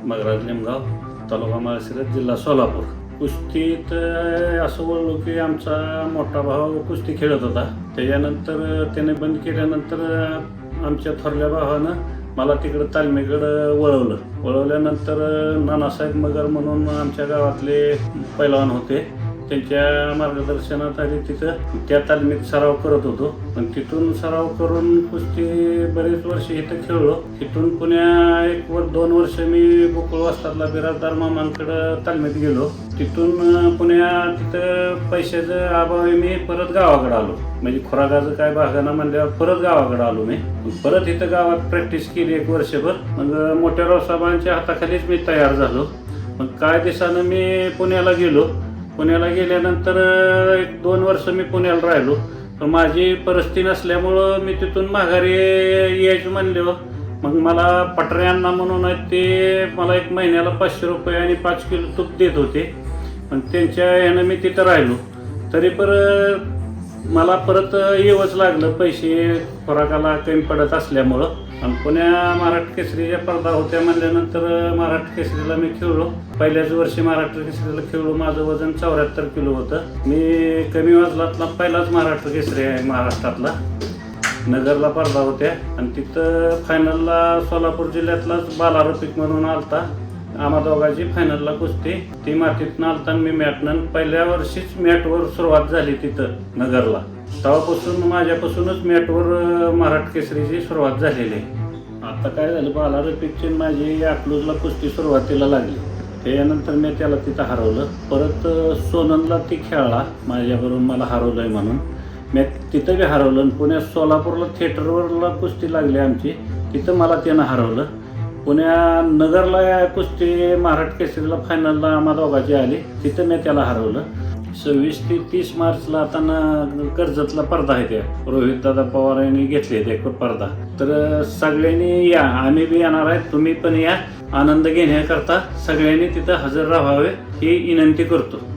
मगराज लिमगाव, तालुका माळशिरस, जिल्हा सोलापूर. कुस्तीत असं बोललो की आमचा मोठा भाऊ कुस्ती खेळत होता. त्याच्यानंतर त्याने बंद केल्यानंतर आमच्या थोरल्या भावानं मला तिकडं तालमीकडं वळवल्यानंतर नानासाहेब मगर म्हणून आमच्या गावातले पैलवान होते. त्यांच्या मार्गदर्शनात आधी तिथं त्या तालमीत सराव करत होतो. पण तिथून सराव करून कुस्ती बरेच वर्ष इथं खेळलो. तिथून पुण्या 2 वर्ष मी गोकुळ वस्तादला बिराजदार मामांकडं तालमीत गेलो. तिथून तिथं पैशाचं अभावी मी परत गावाकडे आलो. म्हणजे खुराकाचं काय भागाना म्हणल्यावर परत गावाकडे आलो मी. परत इथं गावात प्रॅक्टिस केली 1 वर्षभर. मग मोठ्या रावसाहेबांच्या हाताखालीच मी तयार झालो. मग काय दिवसानं मी पुण्याला गेल्यानंतर 1-2 वर्ष मी पुण्याला राहिलो. पण माझी परिस्थिती नसल्यामुळं मी तिथून माघारी यायचं म्हणलं. मग मला पटऱ्यांना म्हणून ते मला 1 महिन्याला 500 रुपये आणि 5 किलो तूप देत होते. पण त्यांच्या ह्यानं मी तिथं राहिलो. तरी मला परत येवंच लागलं, पैसे खुराकाला कमी पडत असल्यामुळं. आणि पुण्या महाराष्ट्र केसरीच्या स्पर्धा होत्या म्हणल्यानंतर महाराष्ट्र केसरीला मी खेळलो. पहिल्याच वर्षी महाराष्ट्र केसरीला खेळलो. माझं वजन 74 किलो होतं. मी कमी वजनातला पहिलाच महाराष्ट्र केसरी आहे महाराष्ट्रातला. नगरला स्पर्धा होत्या आणि तिथं फायनलला सोलापूर जिल्ह्यातलाच बाला रफिक म्हणून आलता. आम्हा दोघांची फायनलला कुस्ती. ती मातीतनं आलता. मी मॅटनं पहिल्या वर्षीच मॅटवर सुरुवात झाली तिथं नगरला. तेव्हापासून माझ्यापासूनच मॅटवर महाराष्ट्र केसरीची सुरुवात झालेली आहे. आता काय झालं, बाला रफिकची माझी अकलूजला कुस्ती सुरुवातीला लागली. त्याच्यानंतर मी त्याला तिथं हरवलं. परत सोननला ती खेळला माझ्याबरोबर, मला हरवलं आहे म्हणून मी तिथं बी हरवलं. पुण्यात सोलापूरला थिएटरवरला कुस्ती लागली आमची, तिथं मला त्यानं हरवलं. नगरला कुस्ती महाराष्ट्र केसरीला फायनलला आम्हा दोघांची आली, तिथं मी त्याला हरवलं. 26 ते 30 मार्चला आता कर्जतला स्पर्धा आहे. त्या रोहित दादा पवार यांनी घेतली त्या स्पर्धा. तर सगळ्यांनी या, आम्ही बी येणार आहे, तुम्ही पण या. आनंद घेण्याकरता सगळ्यांनी तिथं हजर राहावे ही विनंती करतो.